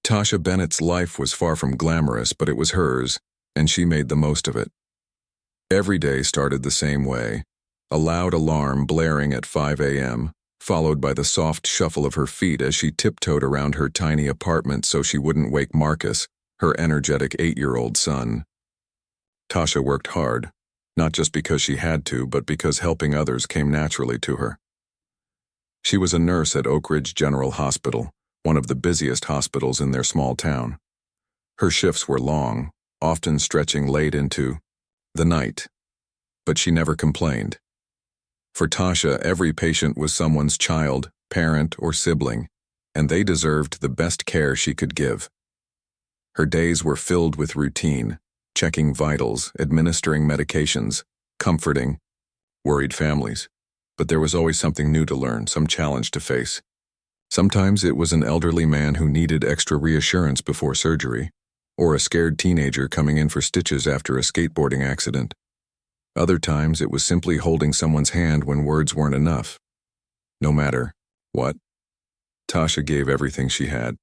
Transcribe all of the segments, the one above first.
Tasha Bennett's life was far from glamorous, but it was hers, and she made the most of it. Every day started the same way, a loud alarm blaring at 5 a.m., followed by the soft shuffle of her feet as she tiptoed around her tiny apartment so she wouldn't wake Marcus, her energetic 8-year-old son. Tasha worked hard, not just because she had to, but because helping others came naturally to her. She was a nurse at Oak Ridge General Hospital, one of the busiest hospitals in their small town. Her shifts were long, often stretching late into the night, but she never complained. For Tasha, every patient was someone's child, parent, or sibling, and they deserved the best care she could give. Her days were filled with routine, checking vitals, administering medications, comforting worried families. But there was always something new to learn, some challenge to face. Sometimes it was an elderly man who needed extra reassurance before surgery, or a scared teenager coming in for stitches after a skateboarding accident. Other times it was simply holding someone's hand when words weren't enough. No matter what, Tasha gave everything she had.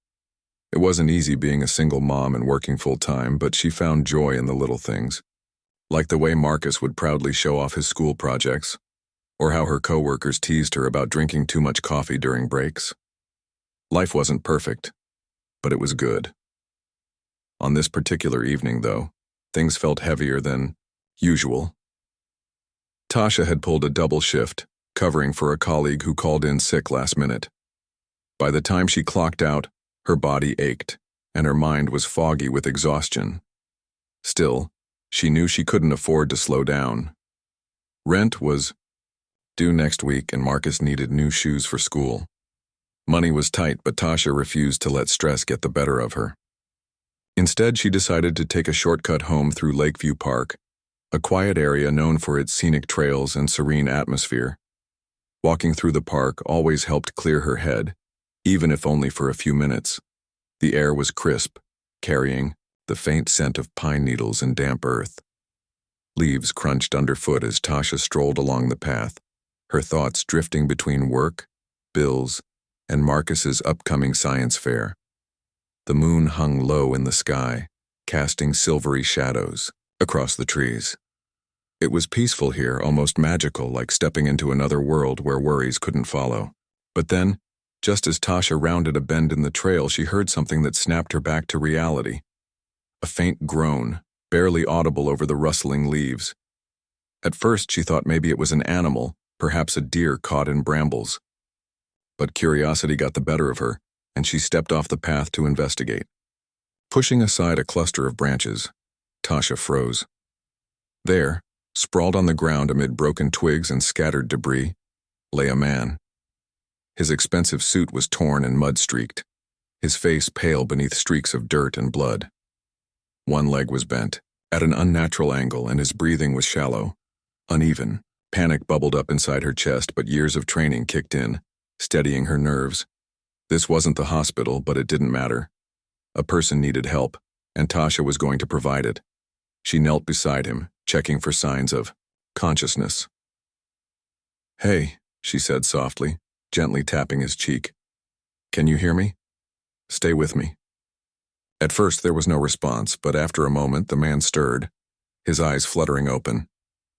It wasn't easy being a single mom and working full-time, but she found joy in the little things, like the way Marcus would proudly show off his school projects, or how her coworkers teased her about drinking too much coffee during breaks. Life wasn't perfect, but it was good. On this particular evening, though, things felt heavier than usual. Tasha had pulled a double shift, covering for a colleague who called in sick last minute. By the time she clocked out, her body ached, and her mind was foggy with exhaustion. Still, she knew she couldn't afford to slow down. Rent was due next week, and Marcus needed new shoes for school. Money was tight, but Tasha refused to let stress get the better of her. Instead, she decided to take a shortcut home through Lakeview Park, a quiet area known for its scenic trails and serene atmosphere. Walking through the park always helped clear her head, even if only for a few minutes. The air was crisp, carrying the faint scent of pine needles and damp earth. Leaves crunched underfoot as Tasha strolled along the path, her thoughts drifting between work, bills, and Marcus's upcoming science fair. The moon hung low in the sky, casting silvery shadows across the trees. It was peaceful here, almost magical, like stepping into another world where worries couldn't follow. But then, just as Tasha rounded a bend in the trail, she heard something that snapped her back to reality. A faint groan, barely audible over the rustling leaves. At first, she thought maybe it was an animal, perhaps a deer caught in brambles. But curiosity got the better of her, and she stepped off the path to investigate. Pushing aside a cluster of branches, Tasha froze. There, sprawled on the ground amid broken twigs and scattered debris, lay a man. His expensive suit was torn and mud-streaked, his face pale beneath streaks of dirt and blood. One leg was bent, at an unnatural angle, and his breathing was shallow, uneven. Panic bubbled up inside her chest, but years of training kicked in, steadying her nerves. This wasn't the hospital, but it didn't matter. A person needed help, and Tasha was going to provide it. She knelt beside him, checking for signs of consciousness. "Hey," she said softly, gently tapping his cheek. "Can you hear me? Stay with me." At first there was no response, but after a moment the man stirred, his eyes fluttering open.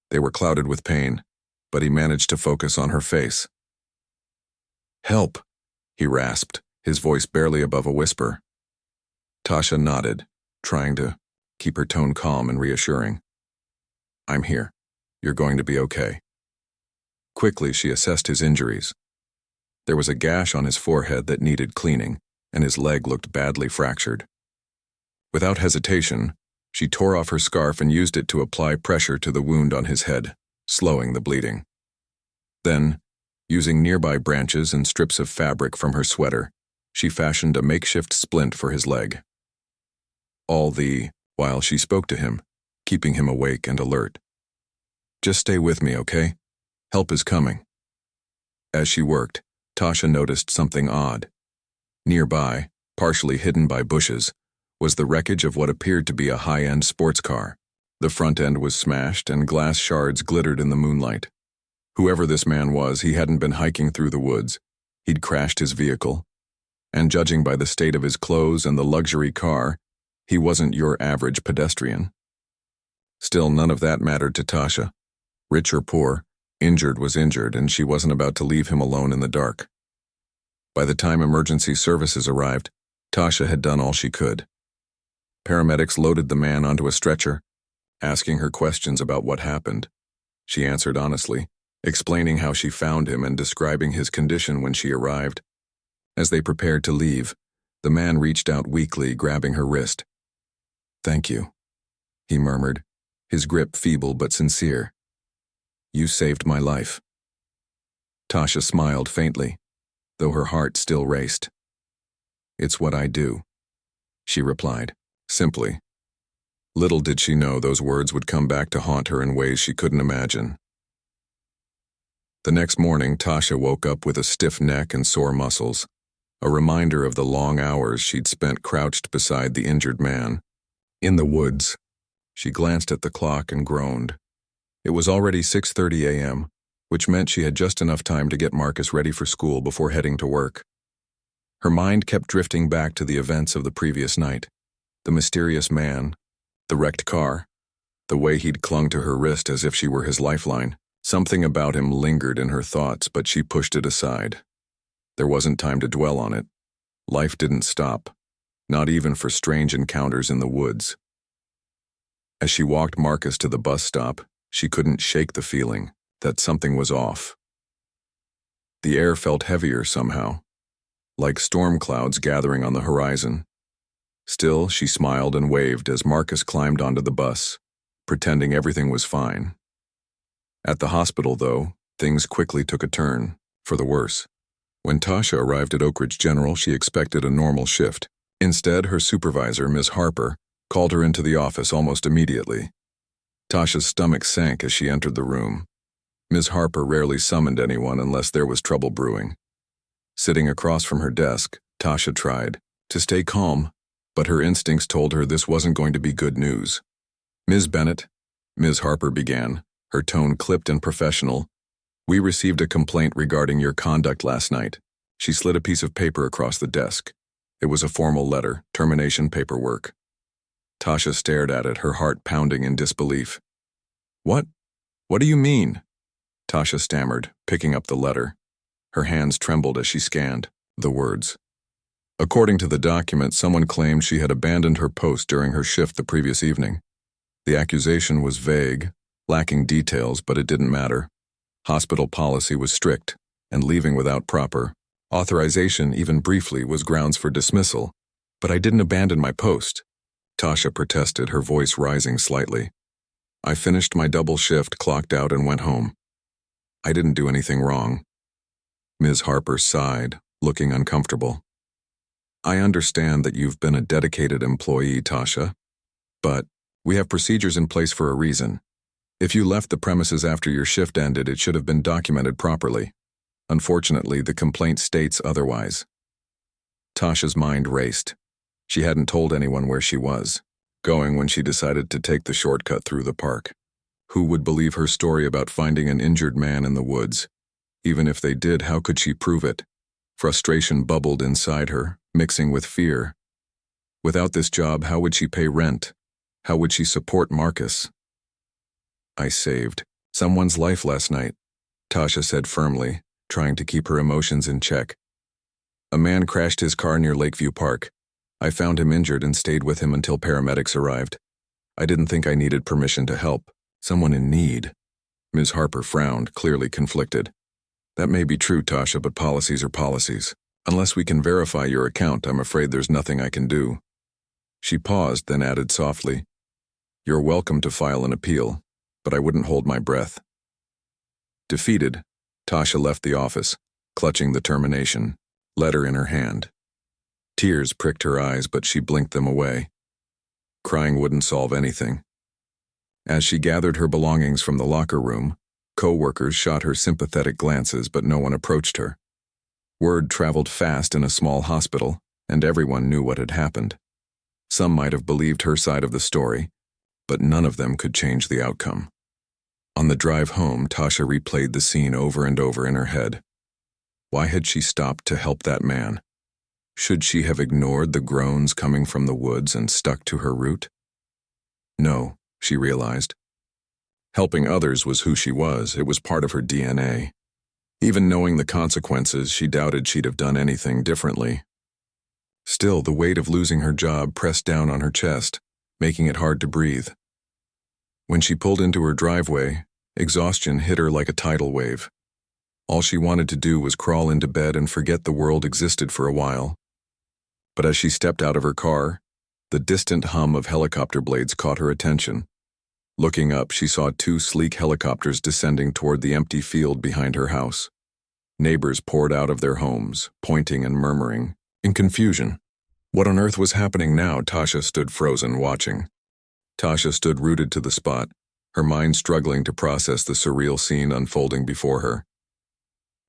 They were clouded with pain, but he managed to focus on her face. "Help," he rasped, his voice barely above a whisper. Tasha nodded, trying to keep her tone calm and reassuring. "I'm here. You're going to be okay." Quickly, she assessed his injuries. There was a gash on his forehead that needed cleaning, and his leg looked badly fractured. Without hesitation, she tore off her scarf and used it to apply pressure to the wound on his head, slowing the bleeding. Then, using nearby branches and strips of fabric from her sweater, she fashioned a makeshift splint for his leg. While she spoke to him, keeping him awake and alert. "Just stay with me, okay? Help is coming." As she worked, Tasha noticed something odd. Nearby, partially hidden by bushes, was the wreckage of what appeared to be a high-end sports car. The front end was smashed and glass shards glittered in the moonlight. Whoever this man was, he hadn't been hiking through the woods. He'd crashed his vehicle. and judging by the state of his clothes and the luxury car, he wasn't your average pedestrian. Still, none of that mattered to Tasha. Rich or poor, injured was injured, and she wasn't about to leave him alone in the dark. By the time emergency services arrived, Tasha had done all she could. Paramedics loaded the man onto a stretcher, asking her questions about what happened. She answered honestly, explaining how she found him and describing his condition when she arrived. As they prepared to leave, the man reached out weakly, grabbing her wrist. "Thank you," he murmured, his grip feeble but sincere. "You saved my life." Tasha smiled faintly, though her heart still raced. "It's what I do," she replied, simply. Little did she know those words would come back to haunt her in ways she couldn't imagine. The next morning, Tasha woke up with a stiff neck and sore muscles, a reminder of the long hours she'd spent crouched beside the injured man. In the woods, she glanced at the clock and groaned. It was already 6:30 a.m., which meant she had just enough time to get Marcus ready for school before heading to work. Her mind kept drifting back to the events of the previous night. The mysterious man, the wrecked car, the way he'd clung to her wrist as if she were his lifeline. Something about him lingered in her thoughts, but she pushed it aside. There wasn't time to dwell on it. Life didn't stop, not even for strange encounters in the woods. As she walked Marcus to the bus stop, she couldn't shake the feeling that something was off. The air felt heavier somehow, like storm clouds gathering on the horizon. Still, she smiled and waved as Marcus climbed onto the bus, pretending everything was fine. At the hospital, though, things quickly took a turn, for the worse. When Tasha arrived at Oak Ridge General, she expected a normal shift. Instead, her supervisor, Ms. Harper, called her into the office almost immediately. Tasha's stomach sank as she entered the room. Ms. Harper rarely summoned anyone unless there was trouble brewing. Sitting across from her desk, Tasha tried to stay calm, but her instincts told her this wasn't going to be good news. "Ms. Bennett," Ms. Harper began, her tone clipped and professional, "we received a complaint regarding your conduct last night." She slid a piece of paper across the desk. It was a formal letter, termination paperwork. Tasha stared at it, her heart pounding in disbelief. What? What do you mean?" Tasha stammered, picking up the letter. Her hands trembled as she scanned the words. According to the document, someone claimed she had abandoned her post during her shift the previous evening. The accusation was vague, lacking details, but it didn't matter. Hospital policy was strict, and leaving without proper authorization, even briefly, was grounds for dismissal. "But I didn't abandon my post," Tasha protested, her voice rising slightly. "I finished my double shift, clocked out, and went home. I didn't do anything wrong." Ms. Harper sighed, looking uncomfortable. "I understand that you've been a dedicated employee, Tasha, but we have procedures in place for a reason. If you left the premises after your shift ended, it should have been documented properly. Unfortunately, the complaint states otherwise." Tasha's mind raced. She hadn't told anyone where she was, going when she decided to take the shortcut through the park. Who would believe her story about finding an injured man in the woods? Even if they did, how could she prove it? Frustration bubbled inside her, mixing with fear. Without this job, how would she pay rent? How would she support Marcus? "I saved someone's life last night," Tasha said firmly, trying to keep her emotions in check. "A man crashed his car near Lakeview Park. I found him injured and stayed with him until paramedics arrived. I didn't think I needed permission to help someone in need." Ms. Harper frowned, clearly conflicted. "That may be true, Tasha, but policies are policies. Unless we can verify your account, I'm afraid there's nothing I can do." She paused, then added softly, "You're welcome to file an appeal, but I wouldn't hold my breath." Defeated, Tasha left the office, clutching the termination letter in her hand. Tears pricked her eyes, but she blinked them away. Crying wouldn't solve anything. As she gathered her belongings from the locker room, co-workers shot her sympathetic glances, but no one approached her. Word traveled fast in a small hospital, and everyone knew what had happened. Some might have believed her side of the story, but none of them could change the outcome. On the drive home, Tasha replayed the scene over and over in her head. Why had she stopped to help that man? Should she have ignored the groans coming from the woods and stuck to her route? No, she realized. Helping others was who she was. It was part of her DNA. Even knowing the consequences, she doubted she'd have done anything differently. Still, the weight of losing her job pressed down on her chest, making it hard to breathe. When she pulled into her driveway, exhaustion hit her like a tidal wave. All she wanted to do was crawl into bed and forget the world existed for a while. But as she stepped out of her car, the distant hum of helicopter blades caught her attention. Looking up, she saw two sleek helicopters descending toward the empty field behind her house. Neighbors poured out of their homes, pointing and murmuring, in confusion. What on earth was happening now? Tasha stood frozen, watching. Tasha stood rooted to the spot, her mind struggling to process the surreal scene unfolding before her.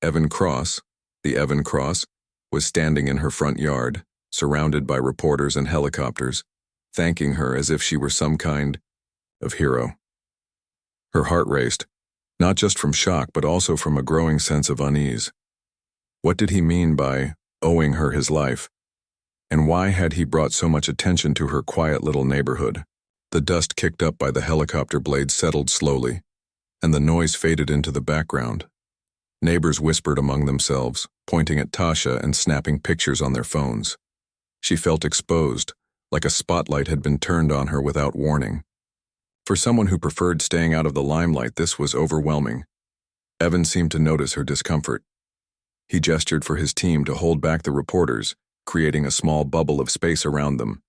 Evan Cross, the Evan Cross, was standing in her front yard, surrounded by reporters and helicopters, thanking her as if she were some kind of hero. Her heart raced, not just from shock but also from a growing sense of unease. What did he mean by owing her his life? And why had he brought so much attention to her quiet little neighborhood? The dust kicked up by the helicopter blades settled slowly, and the noise faded into the background. Neighbors whispered among themselves, pointing at Tasha and snapping pictures on their phones. She felt exposed, like a spotlight had been turned on her without warning. For someone who preferred staying out of the limelight, this was overwhelming. Evan seemed to notice her discomfort. He gestured for his team to hold back the reporters, creating a small bubble of space around them.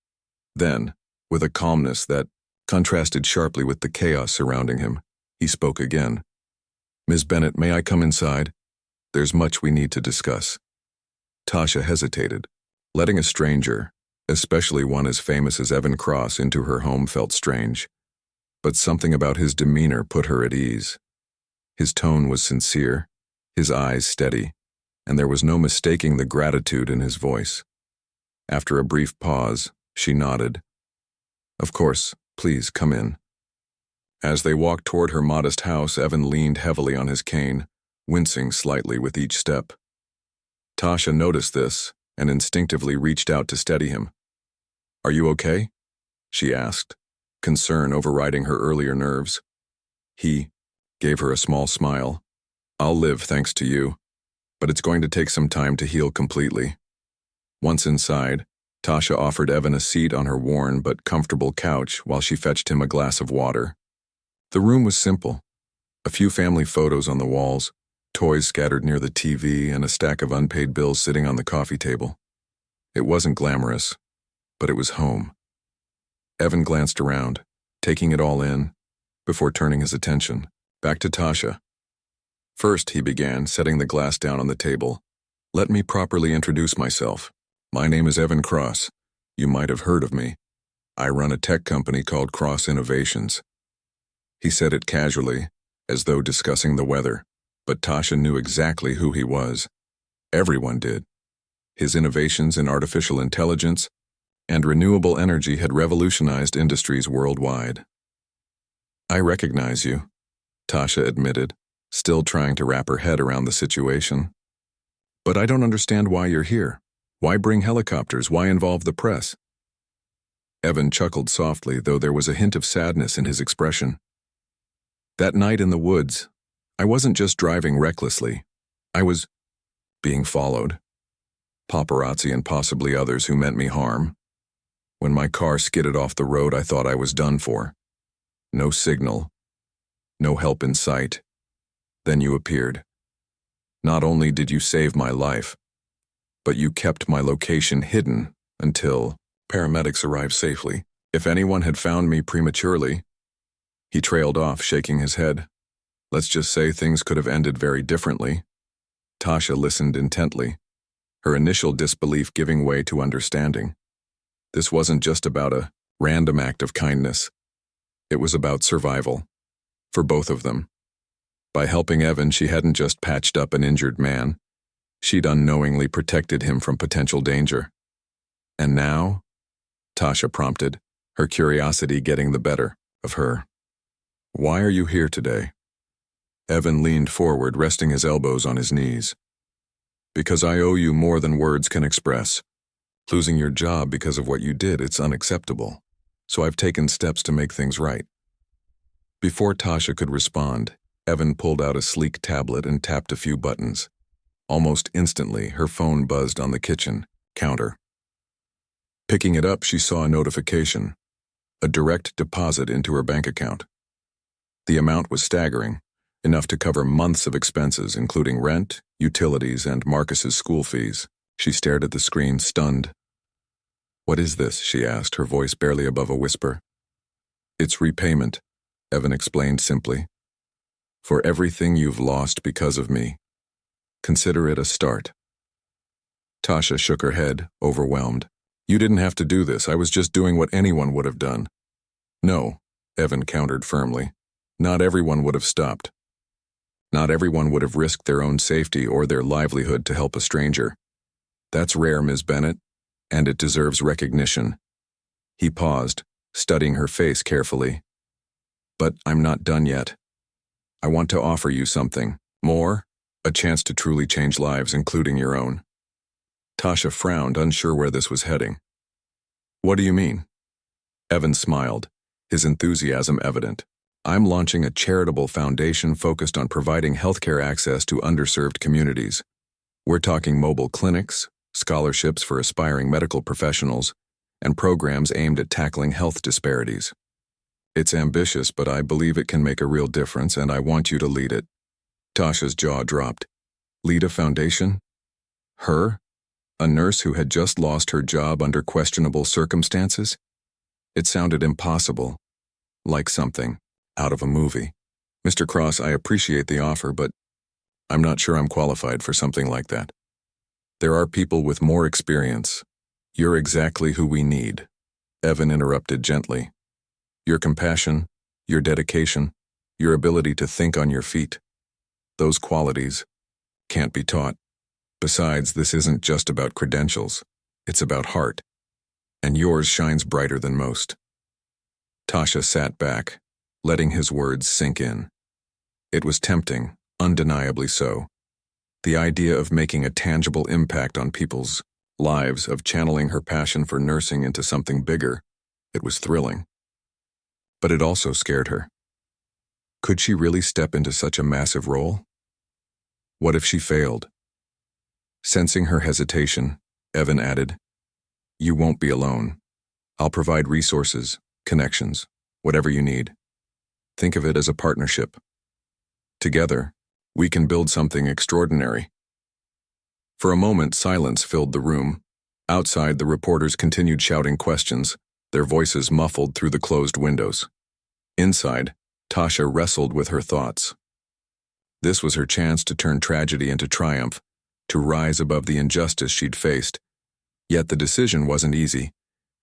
Then, with a calmness that contrasted sharply with the chaos surrounding him, he spoke again. "Ms. Bennett, may I come inside? There's much we need to discuss." Tasha hesitated. Letting a stranger, especially one as famous as Evan Cross, into her home felt strange. But something about his demeanor put her at ease. His tone was sincere, his eyes steady, and there was no mistaking the gratitude in his voice. After a brief pause, she nodded. "Of course, please come in." As they walked toward her modest house, Evan leaned heavily on his cane, wincing slightly with each step. Tasha noticed this and instinctively reached out to steady him. "Are you okay?" she asked, concern overriding her earlier nerves. He gave her a small smile. "I'll live thanks to you, but it's going to take some time to heal completely." Once inside, Tasha offered Evan a seat on her worn but comfortable couch while she fetched him a glass of water. The room was simple. A few family photos on the walls, toys scattered near the TV, and a stack of unpaid bills sitting on the coffee table. It wasn't glamorous, but it was home. Evan glanced around, taking it all in, before turning his attention back to Tasha. "First," he began, setting the glass down on the table, "let me properly introduce myself. My name is Evan Cross. You might have heard of me. I run a tech company called Cross Innovations." He said it casually, as though discussing the weather, but Tasha knew exactly who he was. Everyone did. His innovations in artificial intelligence and renewable energy had revolutionized industries worldwide. "I recognize you," Tasha admitted, still trying to wrap her head around the situation. "But I don't understand why you're here. Why bring helicopters? Why involve the press?" Evan chuckled softly, though there was a hint of sadness in his expression. "That night in the woods, I wasn't just driving recklessly. I was being followed. Paparazzi and possibly others who meant me harm. When my car skidded off the road, I thought I was done for. No signal. No help in sight. Then you appeared. Not only did you save my life, but you kept my location hidden until paramedics arrived safely. If anyone had found me prematurely..." He trailed off, shaking his head. "Let's just say things could have ended very differently." Tasha listened intently, her initial disbelief giving way to understanding. This wasn't just about a random act of kindness. It was about survival. For both of them. By helping Evan, she hadn't just patched up an injured man. She'd unknowingly protected him from potential danger. "And now?" Tasha prompted, her curiosity getting the better of her. "Why are you here today?" Evan leaned forward, resting his elbows on his knees. "Because I owe you more than words can express. Losing your job because of what you did, it's unacceptable. So I've taken steps to make things right. Before Tasha could respond, Evan pulled out a sleek tablet and tapped a few buttons. Almost instantly, her phone buzzed on the kitchen counter. Picking it up, she saw a notification, a direct deposit into her bank account. The amount was staggering, enough to cover months of expenses, including rent, utilities, and Marcus's school fees. She stared at the screen, stunned. "What is this?" she asked, her voice barely above a whisper. "It's repayment," Evan explained simply. "For everything you've lost because of me. Consider it a start." Tasha shook her head, overwhelmed. "You didn't have to do this. I was just doing what anyone would have done." "No," Evan countered firmly. "Not everyone would have stopped. Not everyone would have risked their own safety or their livelihood to help a stranger. That's rare, Ms. Bennett, and it deserves recognition." He paused, studying her face carefully. "But I'm not done yet. I want to offer you something more, a chance to truly change lives, including your own." Tasha frowned, unsure where this was heading. "What do you mean?" Evan smiled, his enthusiasm evident. "I'm launching a charitable foundation focused on providing healthcare access to underserved communities. We're talking mobile clinics, scholarships for aspiring medical professionals, and programs aimed at tackling health disparities. It's ambitious, but I believe it can make a real difference, and I want you to lead it." Tasha's jaw dropped. Lead a foundation? Her? A nurse who had just lost her job under questionable circumstances? It sounded impossible, like something out of a movie. "Mr. Cross, I appreciate the offer, but I'm not sure I'm qualified for something like that. There are people with more experience. You're exactly who we need," Evan interrupted gently. "Your compassion, your dedication, your ability to think on your feet. Those qualities can't be taught. Besides, this isn't just about credentials. It's about heart. And yours shines brighter than most." Tasha sat back, letting his words sink in. It was tempting, undeniably so. The idea of making a tangible impact on people's lives, of channeling her passion for nursing into something bigger, it was thrilling. But it also scared her. Could she really step into such a massive role? What if she failed? Sensing her hesitation, Evan added, "You won't be alone. I'll provide resources, connections, whatever you need. Think of it as a partnership. Together, we can build something extraordinary." For a moment, silence filled the room. Outside, the reporters continued shouting questions, their voices muffled through the closed windows. Inside, Tasha wrestled with her thoughts. This was her chance to turn tragedy into triumph, to rise above the injustice she'd faced. Yet the decision wasn't easy.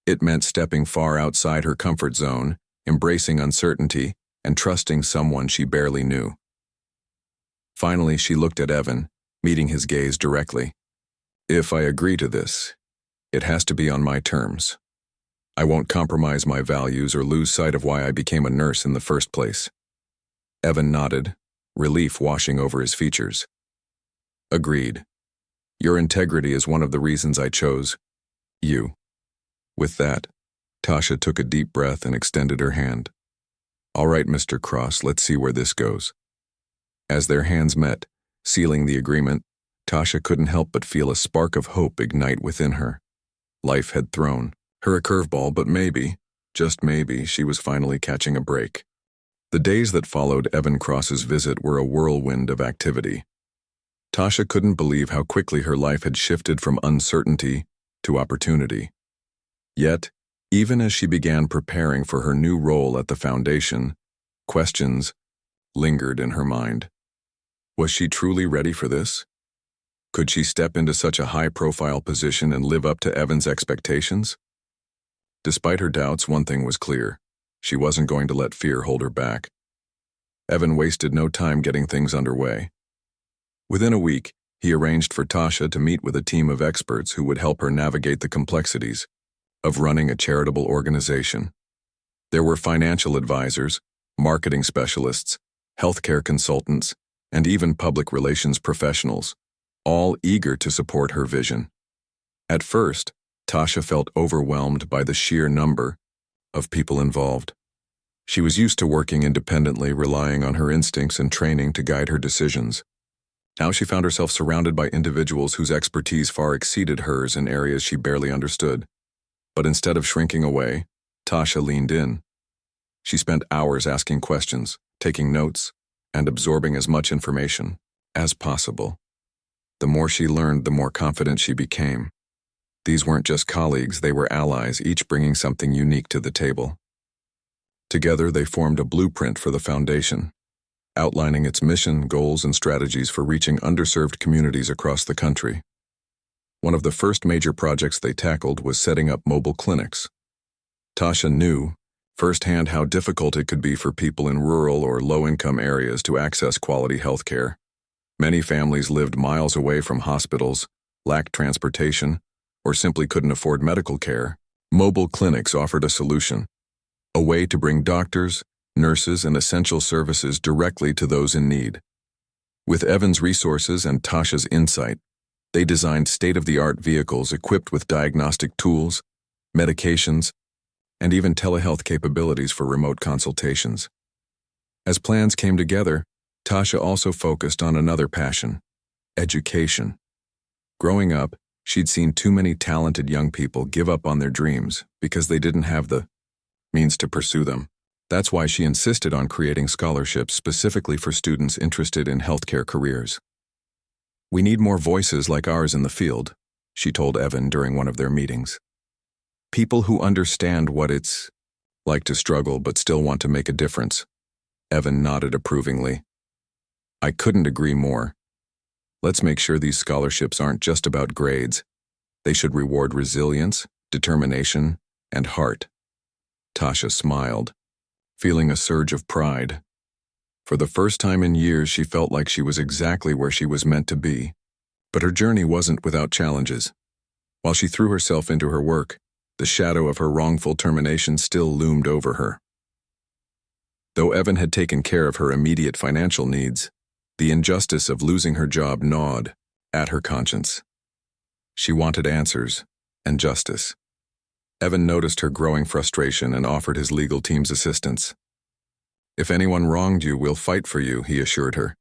It meant stepping far outside her comfort zone, embracing uncertainty, and trusting someone she barely knew. Finally, she looked at Evan, meeting his gaze directly. "If I agree to this, it has to be on my terms. I won't compromise my values or lose sight of why I became a nurse in the first place." Evan nodded, relief washing over his features. "Agreed. Your integrity is one of the reasons I chose you." With that, Tasha took a deep breath and extended her hand. "All right, Mr. Cross, let's see where this goes." As their hands met, sealing the agreement, Tasha couldn't help but feel a spark of hope ignite within her. Life had thrown her a curveball, but maybe, just maybe, she was finally catching a break. The days that followed Evan Cross's visit were a whirlwind of activity. Tasha couldn't believe how quickly her life had shifted from uncertainty to opportunity. Yet, even as she began preparing for her new role at the foundation, questions lingered in her mind. Was she truly ready for this? Could she step into such a high-profile position and live up to Evan's expectations? Despite her doubts, one thing was clear. She wasn't going to let fear hold her back. Evan wasted no time getting things underway. Within a week, he arranged for Tasha to meet with a team of experts who would help her navigate the complexities of running a charitable organization. There were financial advisors, marketing specialists, healthcare consultants, and even public relations professionals, all eager to support her vision. At first, Tasha felt overwhelmed by the sheer number of people involved. She was used to working independently, relying on her instincts and training to guide her decisions. Now she found herself surrounded by individuals whose expertise far exceeded hers in areas she barely understood. But instead of shrinking away, Tasha leaned in. She spent hours asking questions, taking notes, and absorbing as much information as possible. The more she learned, the more confident she became. These weren't just colleagues, they were allies, each bringing something unique to the table. Together, they formed a blueprint for the foundation, outlining its mission, goals, and strategies for reaching underserved communities across the country. One of the first major projects they tackled was setting up mobile clinics. Tasha knew firsthand how difficult it could be for people in rural or low-income areas to access quality health care. Many families lived miles away from hospitals, lacked transportation, or simply couldn't afford medical care. Mobile clinics offered a solution, a way to bring doctors, nurses, and essential services directly to those in need. With Evan's resources and Tasha's insight, they designed state-of-the-art vehicles equipped with diagnostic tools, medications, and even telehealth capabilities for remote consultations. As plans came together, Tasha also focused on another passion: education. Growing up, she'd seen too many talented young people give up on their dreams because they didn't have the means to pursue them. That's why she insisted on creating scholarships specifically for students interested in healthcare careers. "We need more voices like ours in the field," she told Evan during one of their meetings. "People who understand what it's like to struggle but still want to make a difference." Evan nodded approvingly. "I couldn't agree more. Let's make sure these scholarships aren't just about grades. They should reward resilience, determination, and heart." Tasha smiled, feeling a surge of pride. For the first time in years, she felt like she was exactly where she was meant to be. But her journey wasn't without challenges. While she threw herself into her work, the shadow of her wrongful termination still loomed over her. Though Evan had taken care of her immediate financial needs, the injustice of losing her job gnawed at her conscience. She wanted answers and justice. Evan noticed her growing frustration and offered his legal team's assistance. "If anyone wronged you, we'll fight for you," he assured her.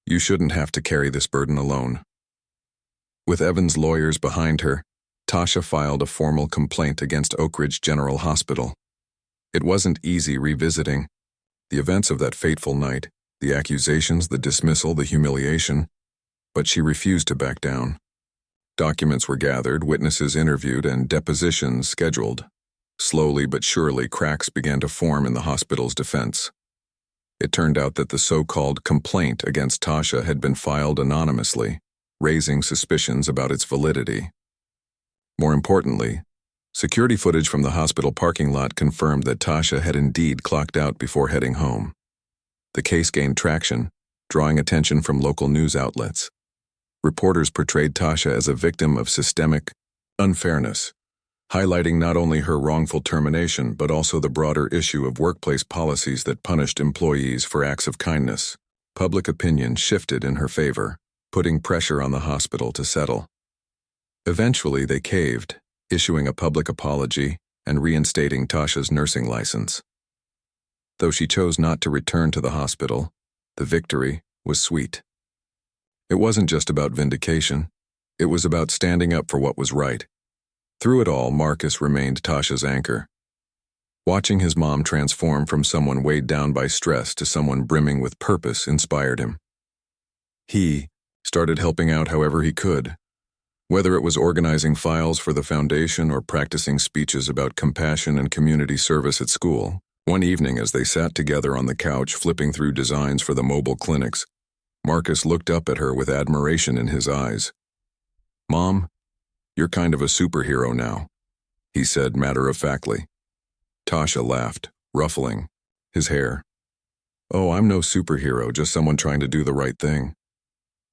"You shouldn't have to carry this burden alone." With Evan's lawyers behind her, Tasha filed a formal complaint against Oak Ridge General Hospital. It wasn't easy revisiting the events of that fateful night, the accusations, the dismissal, the humiliation, but she refused to back down. Documents were gathered, witnesses interviewed, and depositions scheduled. Slowly but surely, cracks began to form in the hospital's defense. It turned out that the so-called complaint against Tasha had been filed anonymously, raising suspicions about its validity. More importantly, security footage from the hospital parking lot confirmed that Tasha had indeed clocked out before heading home. The case gained traction, drawing attention from local news outlets. Reporters portrayed Tasha as a victim of systemic unfairness, highlighting not only her wrongful termination but also the broader issue of workplace policies that punished employees for acts of kindness. Public opinion shifted in her favor, putting pressure on the hospital to settle. Eventually, they caved, issuing a public apology and reinstating Tasha's nursing license. Though she chose not to return to the hospital, the victory was sweet. It wasn't just about vindication. It was about standing up for what was right. Through it all, Marcus remained Tasha's anchor. Watching his mom transform from someone weighed down by stress to someone brimming with purpose inspired him. He started helping out however he could, whether it was organizing files for the foundation or practicing speeches about compassion and community service at school. One evening, as they sat together on the couch flipping through designs for the mobile clinics, Marcus looked up at her with admiration in his eyes. "Mom, you're kind of a superhero now," he said matter-of-factly. Tasha laughed, ruffling his hair. "Oh, I'm no superhero, just someone trying to do the right thing."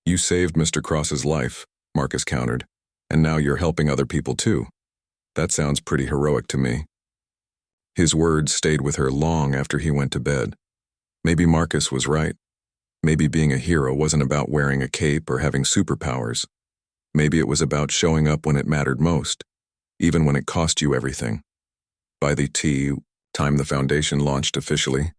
"You saved Mr. Cross's life," Marcus countered, "and now you're helping other people too. That sounds pretty heroic to me." His words stayed with her long after he went to bed. Maybe Marcus was right. Maybe being a hero wasn't about wearing a cape or having superpowers. Maybe it was about showing up when it mattered most, even when it cost you everything. By the time the foundation launched officially,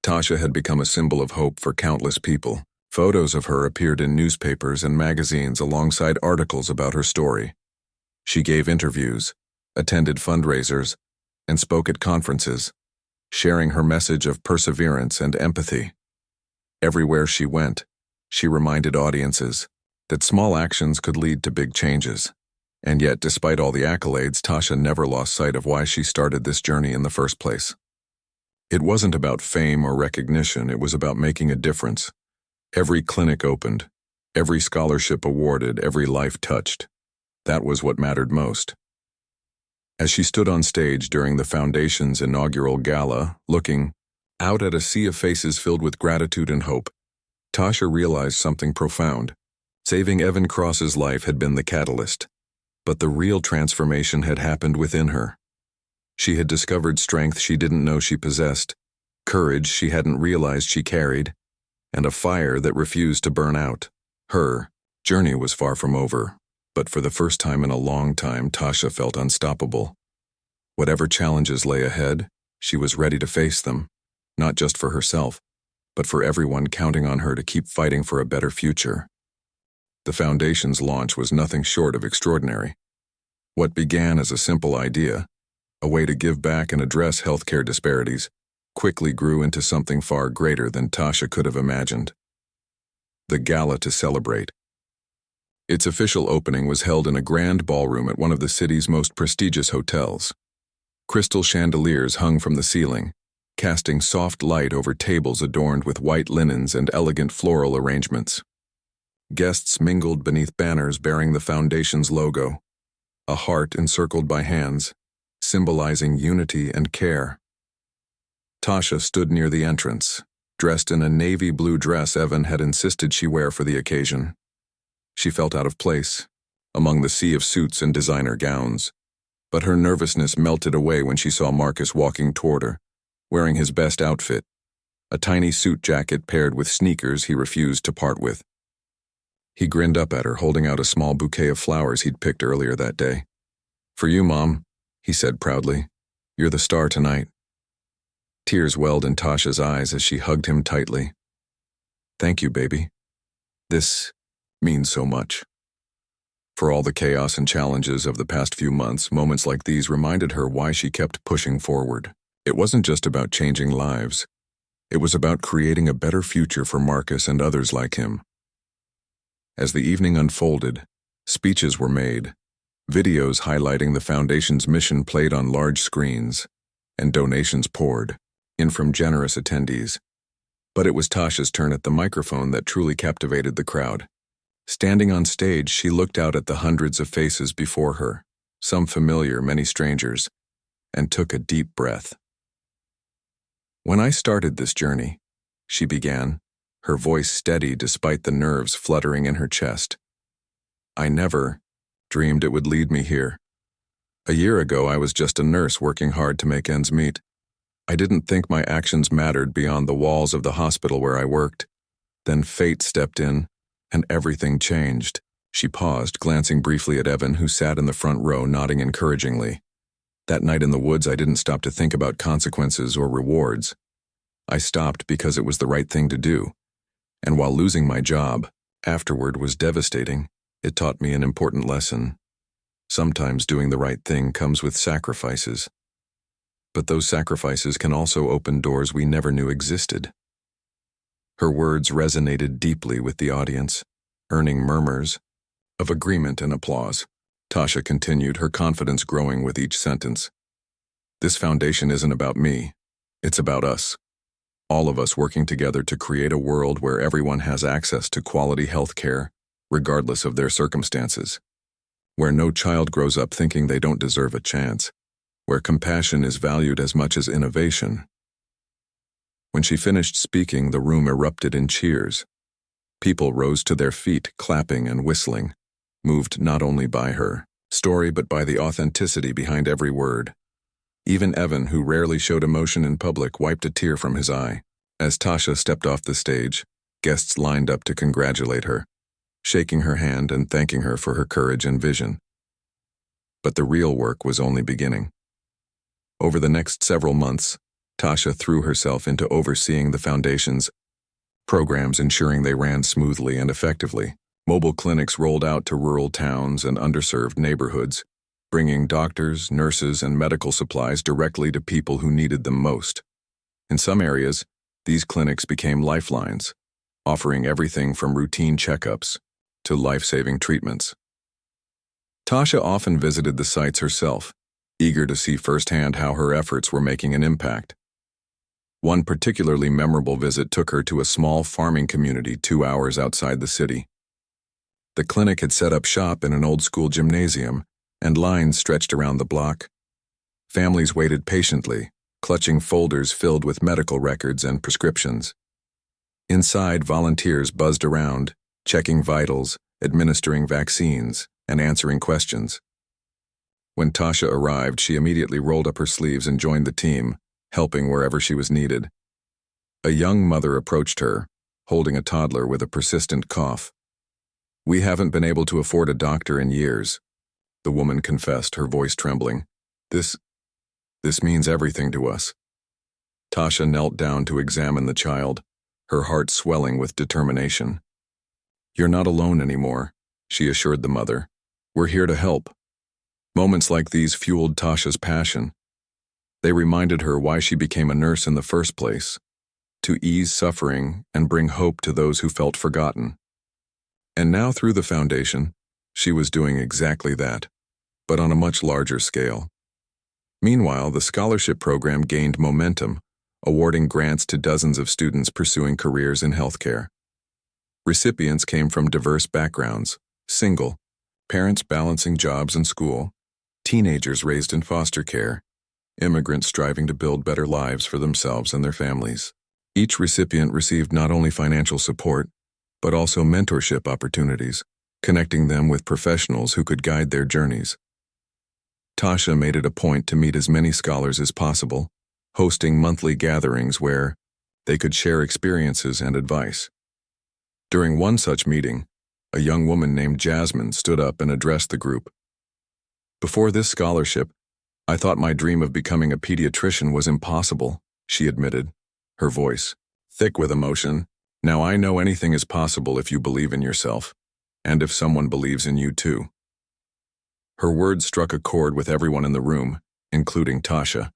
Tasha had become a symbol of hope for countless people. Photos of her appeared in newspapers and magazines alongside articles about her story. She gave interviews, attended fundraisers, and spoke at conferences, sharing her message of perseverance and empathy. Everywhere she went, she reminded audiences that small actions could lead to big changes. And yet, despite all the accolades, Tasha never lost sight of why she started this journey in the first place. It wasn't about fame or recognition, it was about making a difference. Every clinic opened, every scholarship awarded, every life touched. That was what mattered most. As she stood on stage during the Foundation's inaugural gala, looking out at a sea of faces filled with gratitude and hope, Tasha realized something profound. Saving Evan Cross's life had been the catalyst, but the real transformation had happened within her. She had discovered strength she didn't know she possessed, courage she hadn't realized she carried, and a fire that refused to burn out. Her journey was far from over, but for the first time in a long time, Tasha felt unstoppable. Whatever challenges lay ahead, she was ready to face them, not just for herself, but for everyone counting on her to keep fighting for a better future. The Foundation's launch was nothing short of extraordinary. What began as a simple idea, a way to give back and address healthcare disparities, quickly grew into something far greater than Tasha could have imagined. The gala to celebrate. Its official opening was held in a grand ballroom at one of the city's most prestigious hotels. Crystal chandeliers hung from the ceiling, casting soft light over tables adorned with white linens and elegant floral arrangements. Guests mingled beneath banners bearing the Foundation's logo, a heart encircled by hands, symbolizing unity and care. Tasha stood near the entrance, dressed in a navy blue dress Evan had insisted she wear for the occasion. She felt out of place, among the sea of suits and designer gowns, but her nervousness melted away when she saw Marcus walking toward her, wearing his best outfit, a tiny suit jacket paired with sneakers he refused to part with. He grinned up at her, holding out a small bouquet of flowers he'd picked earlier that day. "For you, Mom," he said proudly. "You're the star tonight." Tears welled in Tasha's eyes as she hugged him tightly. "Thank you, baby. This means so much." For all the chaos and challenges of the past few months, moments like these reminded her why she kept pushing forward. It wasn't just about changing lives. It was about creating a better future for Marcus and others like him. As the evening unfolded, speeches were made, videos highlighting the Foundation's mission played on large screens, and donations poured in from generous attendees. But it was Tasha's turn at the microphone that truly captivated the crowd. Standing on stage, she looked out at the hundreds of faces before her, some familiar, many strangers, and took a deep breath. "When I started this journey," she began, her voice steady despite the nerves fluttering in her chest, "I never dreamed it would lead me here. A year ago, I was just a nurse working hard to make ends meet. I didn't think my actions mattered beyond the walls of the hospital where I worked. Then fate stepped in, and everything changed." She paused, glancing briefly at Evan, who sat in the front row, nodding encouragingly. "That night in the woods, I didn't stop to think about consequences or rewards. I stopped because it was the right thing to do. And while losing my job afterward was devastating, it taught me an important lesson. Sometimes doing the right thing comes with sacrifices. But those sacrifices can also open doors we never knew existed." Her words resonated deeply with the audience, earning murmurs of agreement and applause. Tasha continued, her confidence growing with each sentence. "This foundation isn't about me. It's about us. All of us working together to create a world where everyone has access to quality health care, regardless of their circumstances. Where no child grows up thinking they don't deserve a chance. Where compassion is valued as much as innovation." When she finished speaking, the room erupted in cheers. People rose to their feet, clapping and whistling, moved not only by her story but by the authenticity behind every word. Even Evan, who rarely showed emotion in public, wiped a tear from his eye. As Tasha stepped off the stage, guests lined up to congratulate her, shaking her hand and thanking her for her courage and vision. But the real work was only beginning. Over the next several months, Tasha threw herself into overseeing the foundation's programs, ensuring they ran smoothly and effectively. Mobile clinics rolled out to rural towns and underserved neighborhoods, bringing doctors, nurses, and medical supplies directly to people who needed them most. In some areas, these clinics became lifelines, offering everything from routine checkups to life-saving treatments. Tasha often visited the sites herself, eager to see firsthand how her efforts were making an impact. One particularly memorable visit took her to a small farming community 2 hours outside the city. The clinic had set up shop in an old-school gymnasium, and lines stretched around the block. Families waited patiently, clutching folders filled with medical records and prescriptions. Inside, volunteers buzzed around, checking vitals, administering vaccines, and answering questions. When Tasha arrived, she immediately rolled up her sleeves and joined the team, helping wherever she was needed. A young mother approached her, holding a toddler with a persistent cough. "We haven't been able to afford a doctor in years," the woman confessed, her voice trembling. This means everything to us." Tasha knelt down to examine the child, her heart swelling with determination. "You're not alone anymore," she assured the mother. "We're here to help." Moments like these fueled Tasha's passion. They reminded her why she became a nurse in the first place, to ease suffering and bring hope to those who felt forgotten. And now through the foundation, she was doing exactly that, but on a much larger scale. Meanwhile, the scholarship program gained momentum, awarding grants to dozens of students pursuing careers in healthcare. Recipients came from diverse backgrounds: single, parents balancing jobs and school, teenagers raised in foster care, immigrants striving to build better lives for themselves and their families. Each recipient received not only financial support, but also mentorship opportunities, connecting them with professionals who could guide their journeys. Tasha made it a point to meet as many scholars as possible, hosting monthly gatherings where they could share experiences and advice. During one such meeting, a young woman named Jasmine stood up and addressed the group. "Before this scholarship, I thought my dream of becoming a pediatrician was impossible," she admitted, her voice thick with emotion. "Now I know anything is possible if you believe in yourself, and if someone believes in you too." Her words struck a chord with everyone in the room, including Tasha.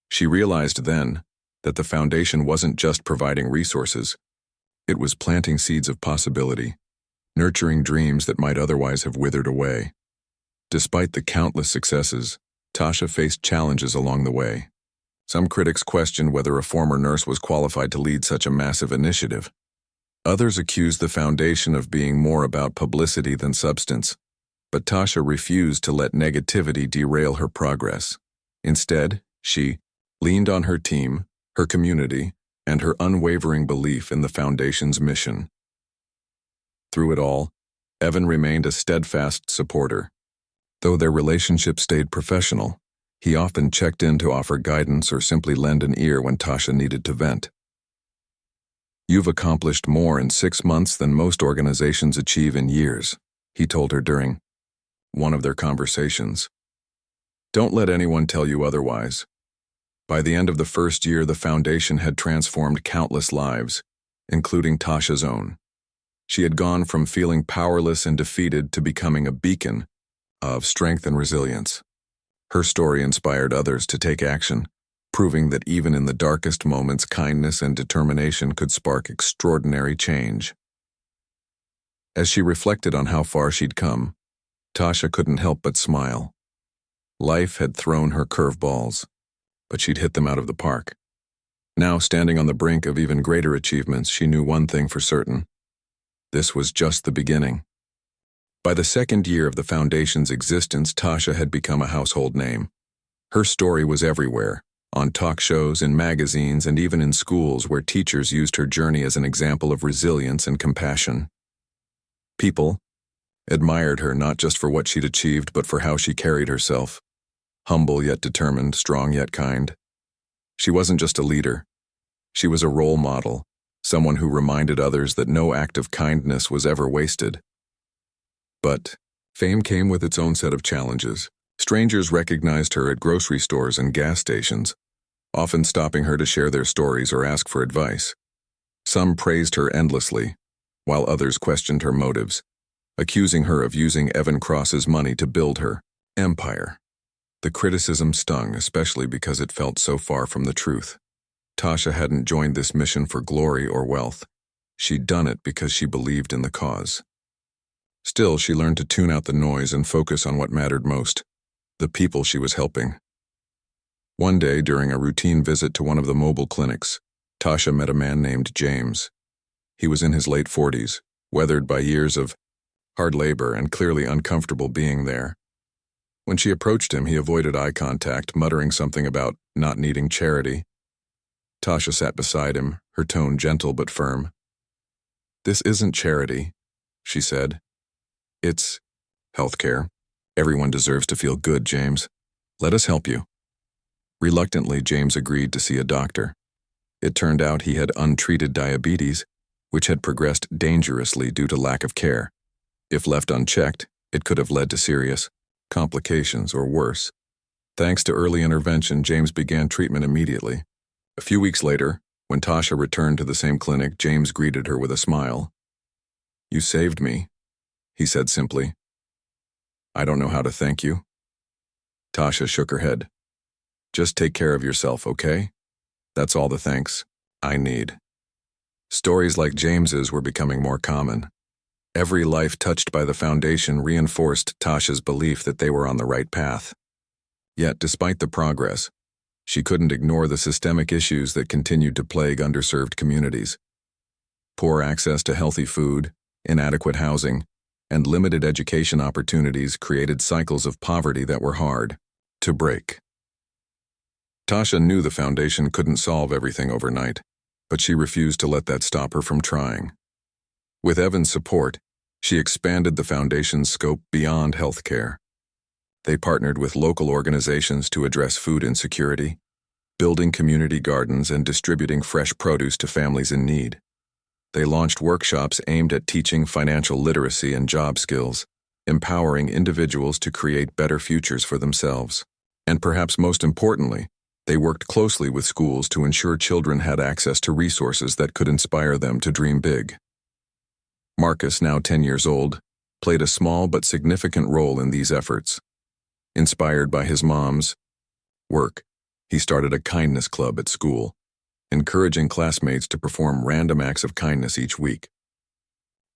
She realized then that the foundation wasn't just providing resources, it was planting seeds of possibility, nurturing dreams that might otherwise have withered away. Despite the countless successes, Tasha faced challenges along the way. Some critics questioned whether a former nurse was qualified to lead such a massive initiative. Others accused the foundation of being more about publicity than substance. But Tasha refused to let negativity derail her progress. Instead, she leaned on her team, her community, and her unwavering belief in the foundation's mission. Through it all, Evan remained a steadfast supporter. Though their relationship stayed professional, he often checked in to offer guidance or simply lend an ear when Tasha needed to vent. "You've accomplished more in 6 months than most organizations achieve in years," he told her during one of their conversations. "Don't let anyone tell you otherwise." By the end of the first year, the foundation had transformed countless lives, including Tasha's own. She had gone from feeling powerless and defeated to becoming a beacon of strength and resilience. Her story inspired others to take action, proving that even in the darkest moments, kindness and determination could spark extraordinary change. As she reflected on how far she'd come, Tasha couldn't help but smile. Life had thrown her curveballs, but she'd hit them out of the park. Now, standing on the brink of even greater achievements, she knew one thing for certain: this was just the beginning. By the second year of the foundation's existence, Tasha had become a household name. Her story was everywhere, on talk shows, in magazines, and even in schools where teachers used her journey as an example of resilience and compassion. People admired her not just for what she'd achieved, but for how she carried herself. Humble yet determined, strong yet kind. She wasn't just a leader. She was a role model, someone who reminded others that no act of kindness was ever wasted. But fame came with its own set of challenges. Strangers recognized her at grocery stores and gas stations, often stopping her to share their stories or ask for advice. Some praised her endlessly, while others questioned her motives, accusing her of using Evan Cross's money to build her empire. The criticism stung, especially because it felt so far from the truth. Tasha hadn't joined this mission for glory or wealth. She'd done it because she believed in the cause. Still, she learned to tune out the noise and focus on what mattered most: the people she was helping. One day, during a routine visit to one of the mobile clinics, Tasha met a man named James. He was in his late 40s, weathered by years of hard labor and clearly uncomfortable being there. When she approached him, he avoided eye contact, muttering something about not needing charity. Tasha sat beside him, her tone gentle but firm. "This isn't charity," she said. "It's healthcare. Everyone deserves to feel good, James. Let us help you." Reluctantly, James agreed to see a doctor. It turned out he had untreated diabetes, which had progressed dangerously due to lack of care. If left unchecked, it could have led to serious complications or worse. Thanks to early intervention, James began treatment immediately. A few weeks later, when Tasha returned to the same clinic, James greeted her with a smile. "You saved me," he said simply. "I don't know how to thank you." Tasha shook her head. "Just take care of yourself, okay? That's all the thanks I need." Stories like James's were becoming more common. Every life touched by the foundation reinforced Tasha's belief that they were on the right path. Yet, despite the progress, she couldn't ignore the systemic issues that continued to plague underserved communities. Poor access to healthy food, inadequate housing, and limited education opportunities created cycles of poverty that were hard to break. Tasha knew the foundation couldn't solve everything overnight, but she refused to let that stop her from trying. With Evan's support, she expanded the foundation's scope beyond healthcare. They partnered with local organizations to address food insecurity, building community gardens and distributing fresh produce to families in need. They launched workshops aimed at teaching financial literacy and job skills, empowering individuals to create better futures for themselves. And perhaps most importantly, they worked closely with schools to ensure children had access to resources that could inspire them to dream big. Marcus, now 10 years old, played a small but significant role in these efforts. Inspired by his mom's work, he started a kindness club at school, encouraging classmates to perform random acts of kindness each week.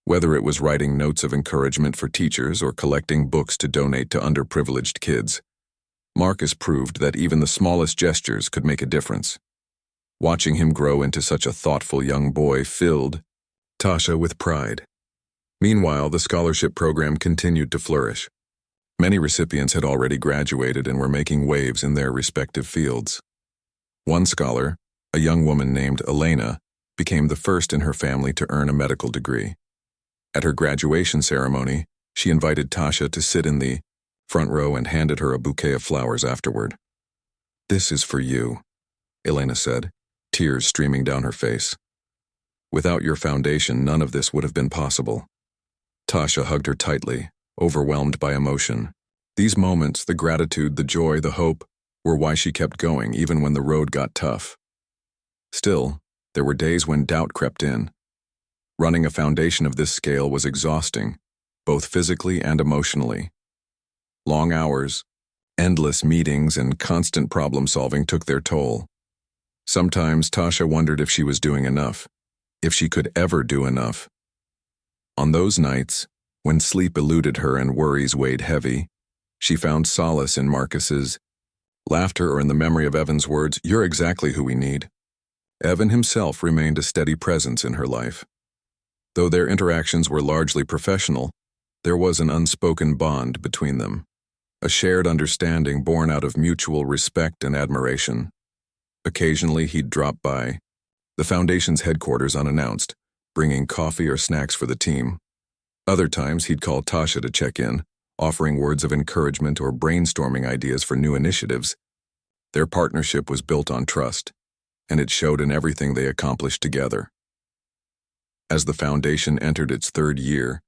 Whether it was writing notes of encouragement for teachers or collecting books to donate to underprivileged kids, Marcus proved that even the smallest gestures could make a difference. Watching him grow into such a thoughtful young boy filled Tasha with pride. Meanwhile, the scholarship program continued to flourish. Many recipients had already graduated and were making waves in their respective fields. One scholar, a young woman named Elena, became the first in her family to earn a medical degree. At her graduation ceremony, she invited Tasha to sit in the front row and handed her a bouquet of flowers afterward. "This is for you," Elena said, tears streaming down her face. "Without your foundation, none of this would have been possible." Tasha hugged her tightly, overwhelmed by emotion. These moments, the gratitude, the joy, the hope, were why she kept going even when the road got tough. Still, there were days when doubt crept in. Running a foundation of this scale was exhausting, both physically and emotionally. Long hours, endless meetings, and constant problem-solving took their toll. Sometimes Tasha wondered if she was doing enough, if she could ever do enough. On those nights, when sleep eluded her and worries weighed heavy, she found solace in Marcus's laughter or in the memory of Evan's words, "You're exactly who we need." Evan himself remained a steady presence in her life. Though their interactions were largely professional, there was an unspoken bond between them, a shared understanding born out of mutual respect and admiration. Occasionally, he'd drop by the foundation's headquarters unannounced, bringing coffee or snacks for the team. Other times, he'd call Tasha to check in, offering words of encouragement or brainstorming ideas for new initiatives. Their partnership was built on trust, and it showed in everything they accomplished together. As the foundation entered its third year,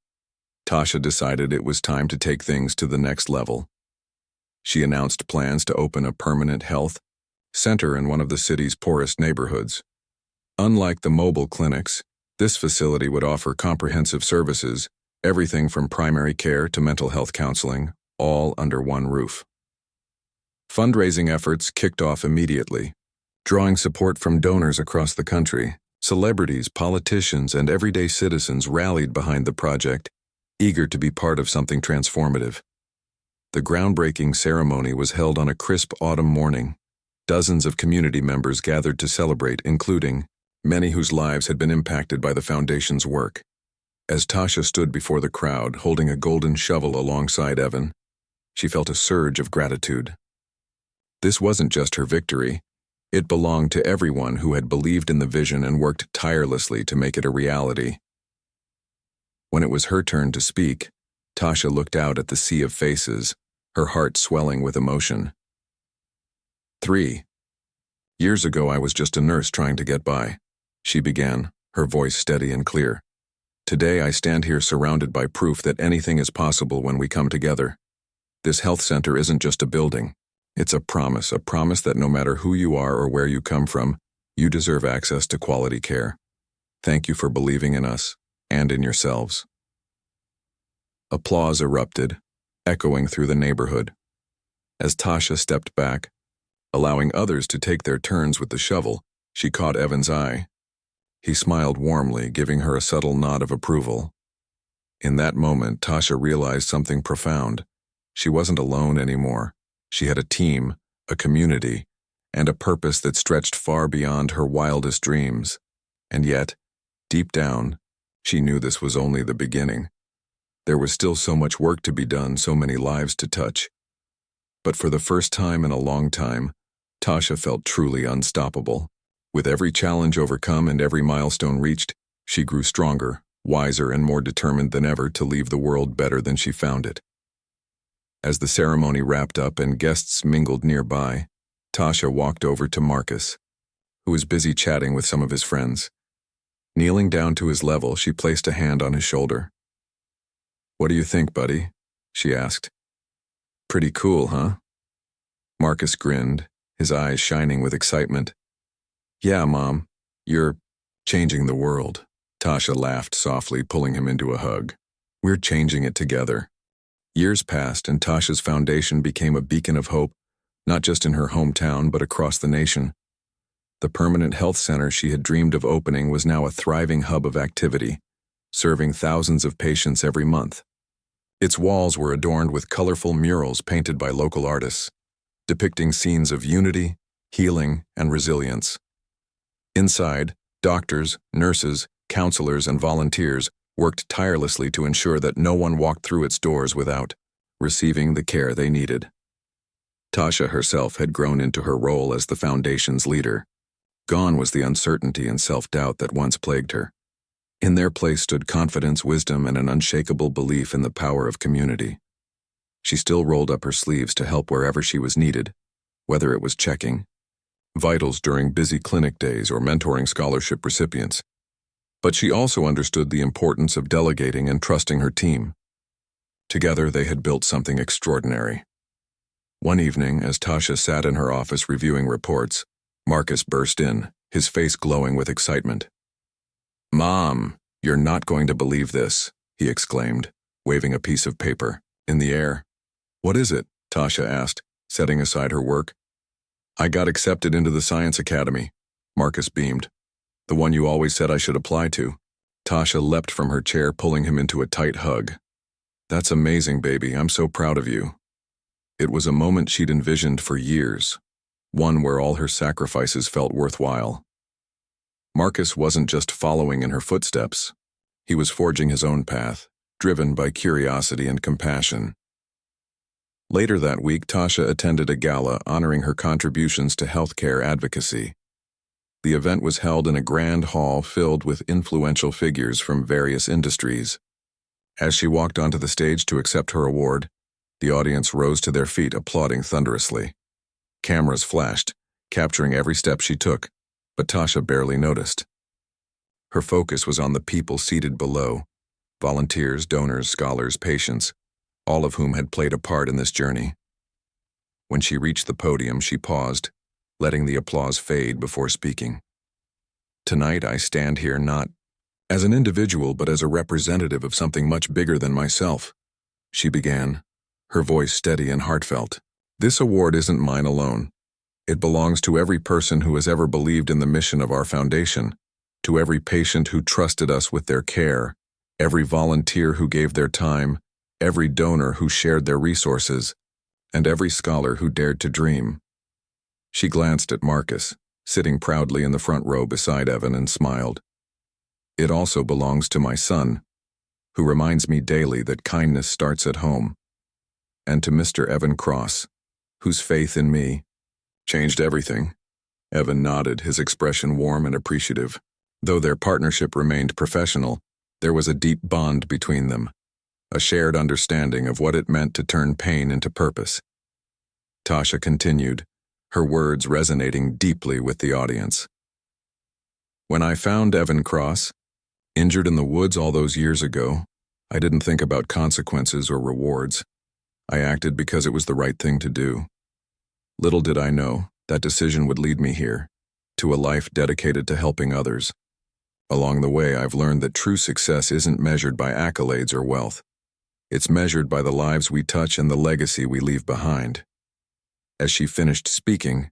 Tasha decided it was time to take things to the next level. she announced plans to open a permanent health center in one of the city's poorest neighborhoods. Unlike the mobile clinics, this facility would offer comprehensive services, everything from primary care to mental health counseling, all under one roof. Fundraising efforts kicked off immediately, drawing support from donors across the country. Celebrities, politicians, and everyday citizens rallied behind the project, eager to be part of something transformative. The groundbreaking ceremony was held on a crisp autumn morning. Dozens of community members gathered to celebrate, including many whose lives had been impacted by the foundation's work. As Tasha stood before the crowd, holding a golden shovel alongside Evan, she felt a surge of gratitude. This wasn't just her victory. It belonged to everyone who had believed in the vision and worked tirelessly to make it a reality. When it was her turn to speak, Tasha looked out at the sea of faces, her heart swelling with emotion. 3 years ago, I was just a nurse trying to get by, she began, her voice steady and clear. Today, I stand here surrounded by proof that anything is possible when we come together. This health center isn't just a building. It's a promise that no matter who you are or where you come from, you deserve access to quality care. Thank you for believing in us and in yourselves. Applause erupted, echoing through the neighborhood. As Tasha stepped back, allowing others to take their turns with the shovel, she caught Evan's eye. He smiled warmly, giving her a subtle nod of approval. In that moment, Tasha realized something profound. She wasn't alone anymore. She had a team, a community, and a purpose that stretched far beyond her wildest dreams. And yet, deep down, she knew this was only the beginning. There was still so much work to be done, so many lives to touch. But for the first time in a long time, Tasha felt truly unstoppable. With every challenge overcome and every milestone reached, she grew stronger, wiser, and more determined than ever to leave the world better than she found it. As the ceremony wrapped up and guests mingled nearby, Tasha walked over to Marcus, who was busy chatting with some of his friends. Kneeling down to his level, she placed a hand on his shoulder. "What do you think, buddy?" she asked. "Pretty cool, huh?" Marcus grinned, his eyes shining with excitement. "Yeah, Mom, you're changing the world." Tasha laughed softly, pulling him into a hug. "We're changing it together." Years passed, and Tasha's foundation became a beacon of hope, not just in her hometown but across the nation. The permanent health center she had dreamed of opening was now a thriving hub of activity, serving thousands of patients every month. Its walls were adorned with colorful murals painted by local artists, depicting scenes of unity, healing, and resilience. Inside, doctors, nurses, counselors, and volunteers worked tirelessly to ensure that no one walked through its doors without receiving the care they needed. Tasha herself had grown into her role as the foundation's leader. Gone was the uncertainty and self-doubt that once plagued her. In their place stood confidence, wisdom, and an unshakable belief in the power of community. She still rolled up her sleeves to help wherever she was needed, whether it was checking vitals during busy clinic days or mentoring scholarship recipients. But she also understood the importance of delegating and trusting her team. Together, they had built something extraordinary. One evening, as Tasha sat in her office reviewing reports, Marcus burst in, his face glowing with excitement. "Mom, you're not going to believe this," he exclaimed, waving a piece of paper in the air. "What is it?" Tasha asked, setting aside her work. "I got accepted into the Science Academy," Marcus beamed. "The one you always said I should apply to." Tasha leapt from her chair, pulling him into a tight hug. "That's amazing, baby. I'm so proud of you." It was a moment she'd envisioned for years, one where all her sacrifices felt worthwhile. Marcus wasn't just following in her footsteps. He was forging his own path, driven by curiosity and compassion. Later that week, Tasha attended a gala honoring her contributions to healthcare advocacy. The event was held in a grand hall filled with influential figures from various industries. As she walked onto the stage to accept her award, the audience rose to their feet, applauding thunderously. Cameras flashed, capturing every step she took, but Tasha barely noticed. Her focus was on the people seated below, volunteers, donors, scholars, patients, all of whom had played a part in this journey. When she reached the podium, she paused, letting the applause fade before speaking. Tonight, I stand here not as an individual, but as a representative of something much bigger than myself, she began, her voice steady and heartfelt. This award isn't mine alone. It belongs to every person who has ever believed in the mission of our foundation, to every patient who trusted us with their care, every volunteer who gave their time, every donor who shared their resources, and every scholar who dared to dream. She glanced at Marcus, sitting proudly in the front row beside Evan, and smiled. It also belongs to my son, who reminds me daily that kindness starts at home, and to Mr. Evan Cross, whose faith in me changed everything. Evan nodded, his expression warm and appreciative. Though their partnership remained professional, there was a deep bond between them, a shared understanding of what it meant to turn pain into purpose. Tasha continued, her words resonating deeply with the audience. When I found Evan Cross, injured in the woods all those years ago, I didn't think about consequences or rewards. I acted because it was the right thing to do. Little did I know that decision would lead me here, to a life dedicated to helping others. Along the way, I've learned that true success isn't measured by accolades or wealth. It's measured by the lives we touch and the legacy we leave behind. As she finished speaking,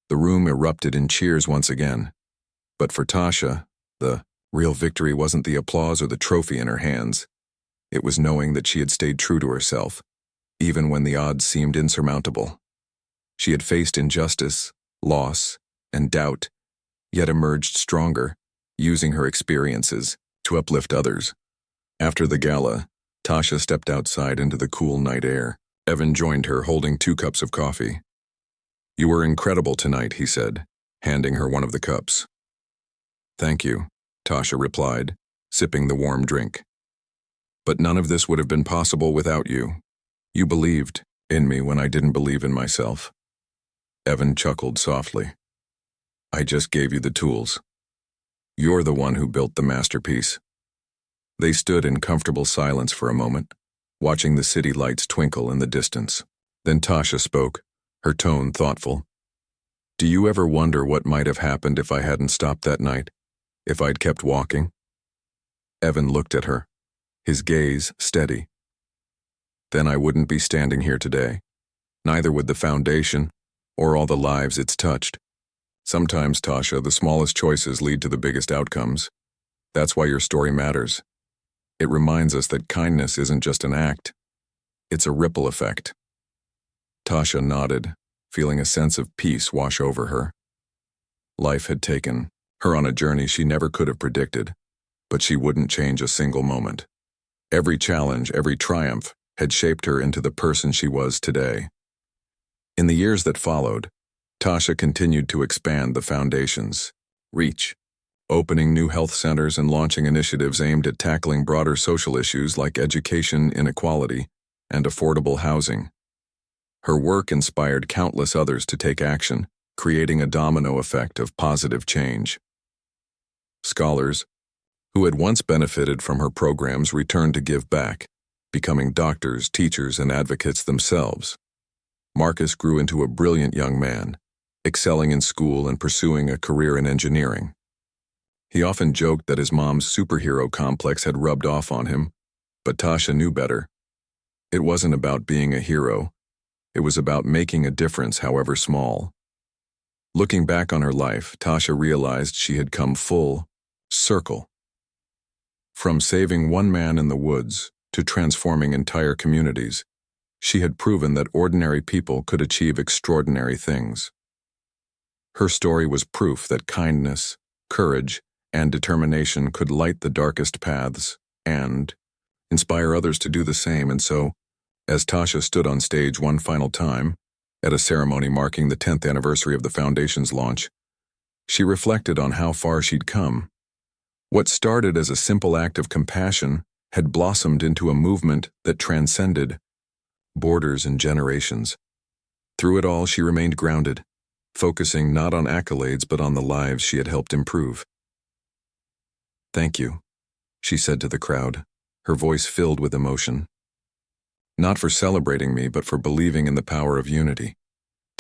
the room erupted in cheers once again. But for Tasha, the real victory wasn't the applause or the trophy in her hands. It was knowing that she had stayed true to herself, even when the odds seemed insurmountable. She had faced injustice, loss, and doubt, yet emerged stronger, using her experiences to uplift others. After the gala, Tasha stepped outside into the cool night air. Evan joined her, holding 2 cups of coffee. "You were incredible tonight," he said, handing her one of the cups. "Thank you," Tasha replied, sipping the warm drink. "But none of this would have been possible without you. You believed in me when I didn't believe in myself." Evan chuckled softly. "I just gave you the tools. You're the one who built the masterpiece." They stood in comfortable silence for a moment, watching the city lights twinkle in the distance. Then Tasha spoke, her tone thoughtful. "Do you ever wonder what might have happened if I hadn't stopped that night? If I'd kept walking?" Evan looked at her, his gaze steady. "Then I wouldn't be standing here today. Neither would the foundation, or all the lives it's touched. Sometimes, Tasha, the smallest choices lead to the biggest outcomes. That's why your story matters. It reminds us that kindness isn't just an act. It's a ripple effect." Tasha nodded, feeling a sense of peace wash over her. Life had taken her on a journey she never could have predicted, but she wouldn't change a single moment. Every challenge, every triumph, had shaped her into the person she was today. In the years that followed, Tasha continued to expand the foundation's reach, opening new health centers and launching initiatives aimed at tackling broader social issues like education inequality and affordable housing. Her work inspired countless others to take action, creating a domino effect of positive change. Scholars, who had once benefited from her programs, returned to give back, becoming doctors, teachers, and advocates themselves. Marcus grew into a brilliant young man, excelling in school and pursuing a career in engineering. He often joked that his mom's superhero complex had rubbed off on him, but Tasha knew better. It wasn't about being a hero. It was about making a difference, however small. Looking back on her life, Tasha realized she had come full circle. From saving one man in the woods to transforming entire communities, she had proven that ordinary people could achieve extraordinary things. Her story was proof that kindness, courage, and determination could light the darkest paths and inspire others to do the same. And so, as Tasha stood on stage one final time, at a ceremony marking the 10th anniversary of the foundation's launch, she reflected on how far she'd come. What started as a simple act of compassion had blossomed into a movement that transcended borders and generations. Through it all, she remained grounded, focusing not on accolades but on the lives she had helped improve. "Thank you," she said to the crowd, her voice filled with emotion. "Not for celebrating me, but for believing in the power of unity.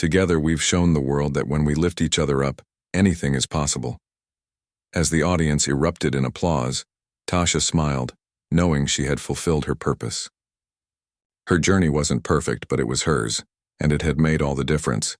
Together, we've shown the world that when we lift each other up, anything is possible. As the audience erupted in applause, Tasha smiled, knowing she had fulfilled her purpose. Her journey wasn't perfect, but it was hers, and it had made all the difference.